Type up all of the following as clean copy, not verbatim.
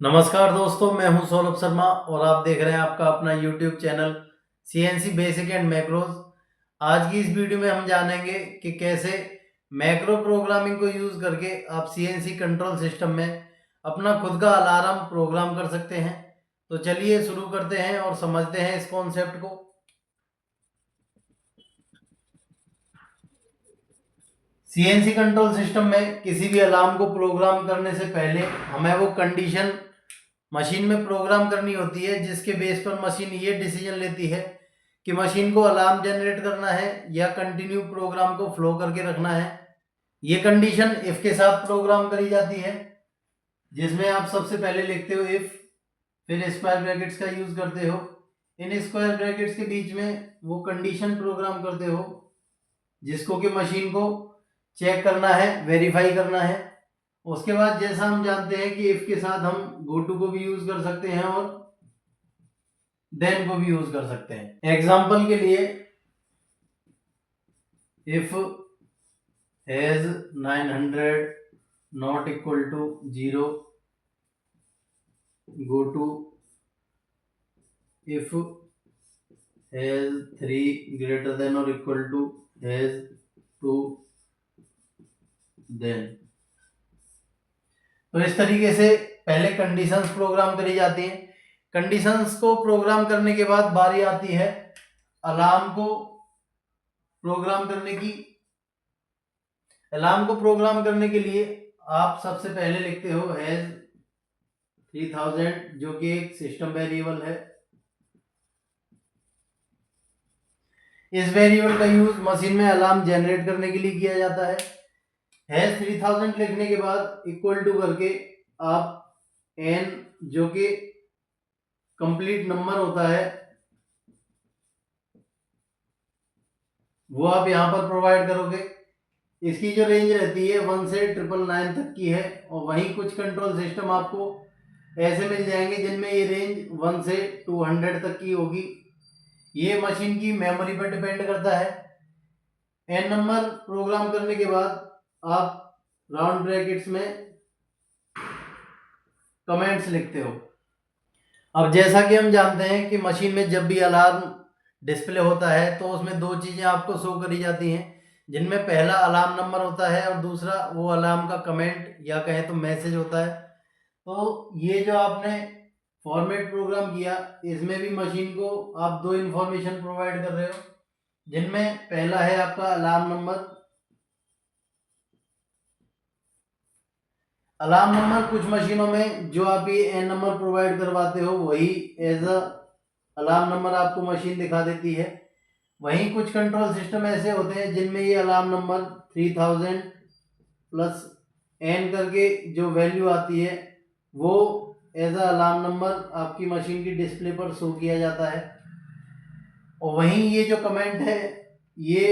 नमस्कार दोस्तों, मैं हूं सौरभ शर्मा और आप देख रहे हैं आपका अपना YouTube channel CNC basic and macros. आज की इस वीडियो में हम जानेंगे कि कैसे मैक्रो प्रोग्रामिंग को यूज़ करके आप CNC कंट्रोल सिस्टम में अपना खुद का अलार्म प्रोग्राम कर सकते हैं। तो चलिए शुरू करते हैं और समझते हैं इस कॉन्सेप्ट को। CNC कंट्रोल सिस्टम में किसी भी अलार्म को प्रोग्राम करने से पहले हमें वो कंडीशन मशीन में प्रोग्राम करनी होती है, जिसके बेस पर मशीन ये डिसीजन लेती है कि मशीन को अलार्म जनरेट करना है या कंटिन्यू प्रोग्राम को फ्लो करके रखना है। ये कंडीशन इफ के साथ प्रोग्राम करी जाती है, जिसमें आप सबसे पहले लिखते हो इफ, फिर स्क्वायर ब्रैकेट्स का यूज करते हो। इन स्क्वायर ब्रैकेट्स के बीच में वो कंडीशन प्रोग्राम करते हो जिसको कि मशीन को चेक करना है, वेरीफाई करना है। उसके बाद जैसा हम जानते हैं कि इफ के साथ हम गो टू को भी यूज कर सकते हैं और देन को भी यूज कर सकते हैं। एग्जाम्पल के लिए if hash 900 not equal to 0, go to if hash 3 greater than और इक्वल टू हैज 2, देन। तो इस तरीके से पहले कंडीशंस प्रोग्राम करी जाती हैं। कंडीशंस को प्रोग्राम करने के बाद बारी आती है अलार्म को प्रोग्राम करने की। अलार्म को प्रोग्राम करने के लिए आप सबसे पहले लिखते हो हैज 3000, जो कि एक सिस्टम वेरिएबल है। इस वेरिएबल का यूज मशीन में अलार्म जनरेट करने के लिए किया जाता है। हैज 3000 लिखने के बाद इक्वल टू करके आप n, जो कि कंप्लीट नंबर होता है, वो आप यहां पर प्रोवाइड करोगे। इसकी जो रेंज रहती है 1 से 999 तक की है, और वहीं कुछ कंट्रोल सिस्टम आपको ऐसे मिल जाएंगे जिनमें ये रेंज 1 से 200 तक की होगी। ये मशीन की मेमोरी पर डिपेंड करता है। n नंबर प्रोग्राम करने के बाद आप राउंड ब्रैकेट्स में कमेंट्स लिखते हो। अब जैसा कि हम जानते हैं कि मशीन में जब भी अलार्म डिस्प्ले होता है तो उसमें दो चीज़ें आपको शो करी जाती हैं, जिनमें पहला अलार्म नंबर होता है और दूसरा वो अलार्म का कमेंट या कहें तो मैसेज होता है। तो ये जो आपने फॉर्मेट प्रोग्राम किया, इसमें भी मशीन को आप दो इंफॉर्मेशन प्रोवाइड कर रहे हो, जिनमें पहला है आपका अलार्म नंबर। अलार्म नंबर कुछ मशीनों में जो आप ये एन नंबर प्रोवाइड करवाते हो वही एज अ अलार्म नंबर आपको मशीन दिखा देती है। वहीं कुछ कंट्रोल सिस्टम ऐसे होते हैं जिनमें ये अलार्म नंबर 3000 प्लस एन करके जो वैल्यू आती है वो एज अ अलार्म नंबर आपकी मशीन की डिस्प्ले पर शो किया जाता है। और वहीं ये जो कमेंट है, ये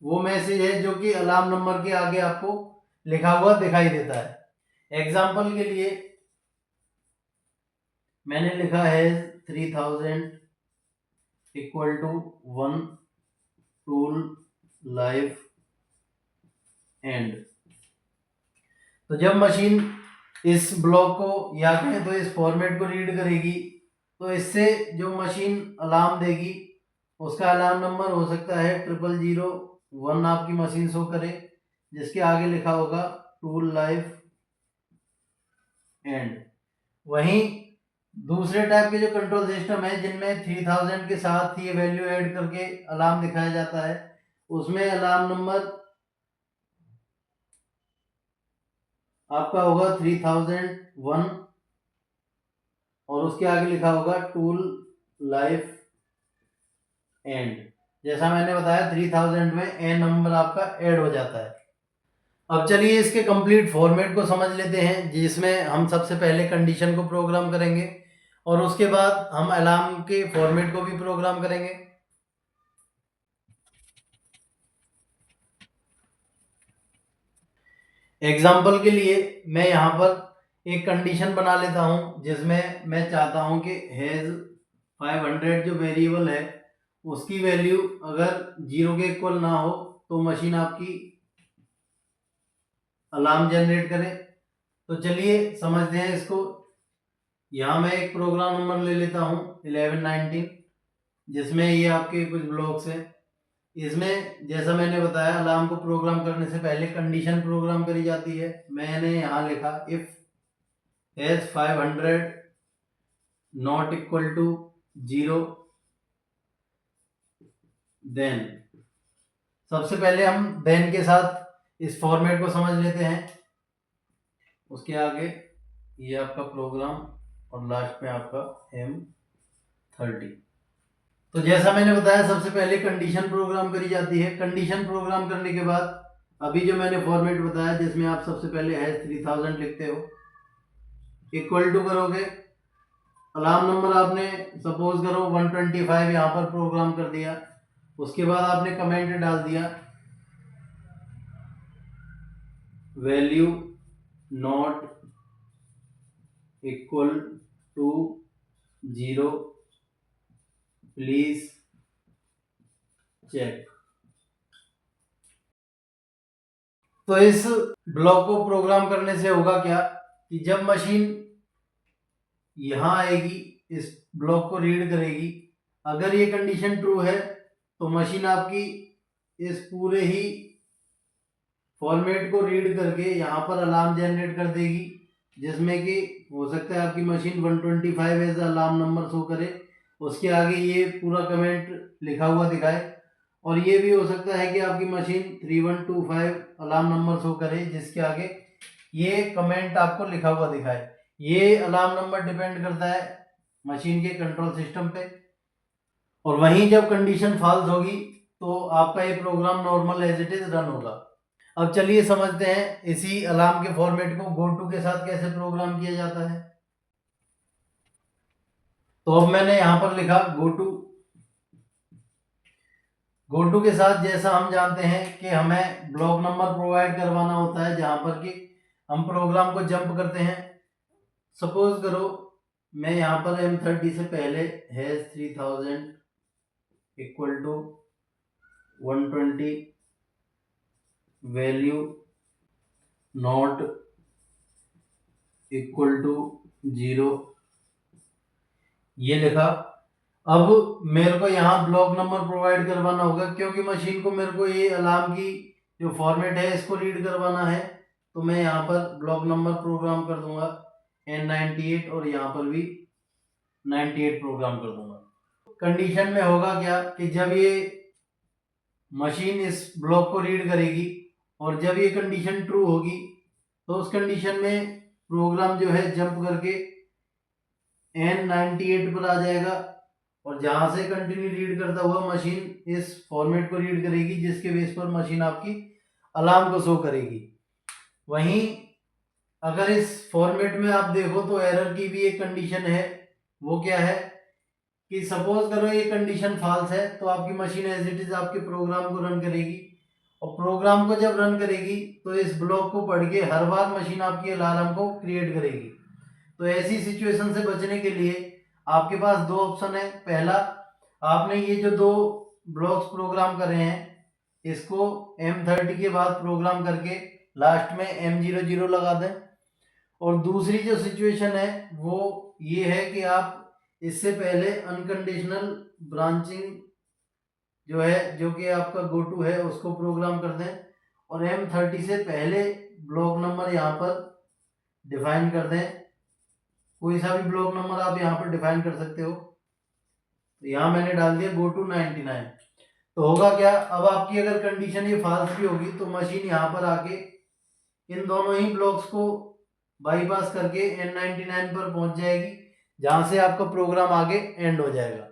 वो मैसेज है जो कि अलार्म नंबर के आगे आपको लिखा हुआ दिखाई देता है। एग्जाम्पल के लिए मैंने लिखा है 3000 equal to 1 tool life end. तो जब मशीन इस ब्लॉक को या कहें तो इस फॉर्मेट को रीड करेगी, तो इससे जो मशीन अलार्म देगी उसका अलार्म नंबर हो सकता है 0001 आपकी मशीन शो करे, जिसके आगे लिखा होगा टूल लाइफ एंड। वहीं दूसरे टाइप के जो कंट्रोल सिस्टम है जिनमें 3000 के साथ ये वैल्यू ऐड करके अलार्म दिखाया जाता है, उसमें अलार्म नंबर आपका होगा 3001 और उसके आगे लिखा होगा टूल लाइफ एंड। जैसा मैंने बताया 3000 में एन नंबर आपका ऐड हो जाता है। अब चलिए इसके कंप्लीट फॉर्मेट को समझ लेते हैं, जिसमें हम सबसे पहले कंडीशन को प्रोग्राम करेंगे और उसके बाद हम अलार्म के फॉर्मेट को भी प्रोग्राम करेंगे। एग्जाम्पल के लिए मैं यहाँ पर एक कंडीशन बना लेता हूँ जिसमें मैं चाहता हूँ कि हैज 500 जो वेरिएबल है उसकी वैल्यू अगर 0 के इक्वल ना हो तो मशीन आपकी अलार्म जनरेट करे। तो चलिए समझते हैं इसको। यहाँ मैं एक प्रोग्राम नंबर ले लेता हूँ 1119, जिसमें ये आपके कुछ ब्लॉक्स हैं। इसमें जैसा मैंने बताया, अलार्म को प्रोग्राम करने से पहले कंडीशन प्रोग्राम करी जाती है। मैंने यहाँ लिखा if hash 500 not equal to 0 then. सबसे पहले हम देन के साथ इस फॉर्मेट को समझ लेते हैं। उसके आगे ये आपका प्रोग्राम और लास्ट में आपका M30। तो जैसा मैंने बताया, सबसे पहले कंडीशन प्रोग्राम करी जाती है। कंडीशन प्रोग्राम करने के बाद अभी जो मैंने फॉर्मेट बताया, जिसमें आप सबसे पहले #3000 लिखते हो, इक्वल टू करोगे, अलार्म नंबर आपने सपोज करो 125 यहाँ पर प्रोग्राम कर दिया। उसके बाद आपने कमेंट डाल दिया value not equal to 0 please check. तो इस ब्लॉक को प्रोग्राम करने से होगा क्या कि जब मशीन यहां आएगी, इस ब्लॉक को रीड करेगी, अगर ये कंडीशन ट्रू है तो मशीन आपकी इस पूरे ही फॉर्मेट को रीड करके यहाँ पर अलार्म जनरेट कर देगी, जिसमें कि हो सकता है आपकी machine 125 as alarm number show करे, उसके आगे ये पूरा कमेंट लिखा हुआ दिखाए। और ये भी हो सकता है कि आपकी मशीन 3125 अलार्म नंबर शो करे, जिसके आगे ये कमेंट आपको लिखा हुआ दिखाए। ये अलार्म नंबर डिपेंड करता है मशीन के कंट्रोल सिस्टम पे। और वहीं जब कंडीशन फॉल्स होगी तो आपका ये program normal as it is run होगा। अब चलिए समझते हैं इसी अलार्म के फॉर्मेट को GoTo के साथ कैसे प्रोग्राम किया जाता है। तो अब मैंने यहां पर लिखा GoTo के साथ जैसा हम जानते हैं कि हमें ब्लॉक नंबर प्रोवाइड करवाना होता है, जहां पर कि हम प्रोग्राम को जंप करते हैं। सपोज करो मैं यहां पर M30 से पहले #3000 equal to 120 value not equal to 0 ये लिखा। अब मेरे को यहाँ ब्लॉक नंबर प्रोवाइड करवाना होगा, क्योंकि मशीन को मेरे को ये अलार्म की जो फॉर्मेट है इसको रीड करवाना है। तो मैं यहाँ पर ब्लॉक नंबर प्रोग्राम कर दूंगा N98 और यहाँ पर भी 98 प्रोग्राम कर दूंगा। कंडीशन में होगा क्या कि जब ये मशीन इस ब्लॉक को रीड करेगी और जब ये कंडीशन ट्रू होगी तो उस कंडीशन में प्रोग्राम जो है जंप करके N98 पर आ जाएगा, और जहां से कंटिन्यू रीड करता हुआ मशीन इस फॉर्मेट को रीड करेगी, जिसके बेस पर मशीन आपकी अलार्म को शो करेगी। वहीं अगर इस फॉर्मेट में आप देखो तो एरर की भी एक कंडीशन है। वो क्या है कि सपोज करो ये कंडीशन फॉल्स है तो आपकी मशीन एज इट इज आपके प्रोग्राम को रन करेगी, और प्रोग्राम को जब रन करेगी तो इस ब्लॉक को पढ़ के हर बार मशीन आपकी अलार्म को क्रिएट करेगी। तो ऐसी सिचुएशन से बचने के लिए आपके पास दो ऑप्शन है। पहला, आपने ये जो दो ब्लॉक्स प्रोग्राम कर रहे हैं इसको M30 के बाद प्रोग्राम करके लास्ट में M00 लगा दें। और दूसरी जो सिचुएशन है वो ये है कि आप इससे पहले अनकंडीशनल ब्रांचिंग जो है, जो कि आपका GoTo है, उसको प्रोग्राम कर दें और M30 से पहले ब्लॉक नंबर यहाँ पर डिफाइन कर दें। कोई सा भी ब्लॉक नंबर आप यहाँ पर डिफाइन कर सकते हो। तो यहाँ मैंने डाल दिया GoTo 99। तो होगा क्या, अब आपकी अगर कंडीशन ये फॉल्स भी होगी तो मशीन यहाँ पर आके इन दोनों ही ब्लॉक्स को बाईपास करके N99 पर पहुंच जाएगी, जहां से आपका प्रोग्राम आगे एंड हो जाएगा।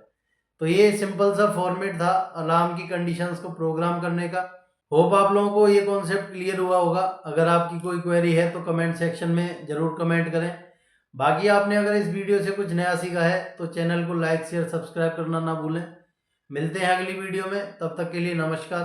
तो ये सिंपल सा फॉर्मेट था अलार्म की कंडीशंस को प्रोग्राम करने का। होप आप लोगों को ये कॉन्सेप्ट क्लियर हुआ होगा। अगर आपकी कोई क्वेरी है तो कमेंट सेक्शन में जरूर कमेंट करें। बाकी आपने अगर इस वीडियो से कुछ नया सीखा है तो चैनल को लाइक शेयर सब्सक्राइब करना ना भूलें। मिलते हैं अगली वीडियो में, तब तक के लिए नमस्कार।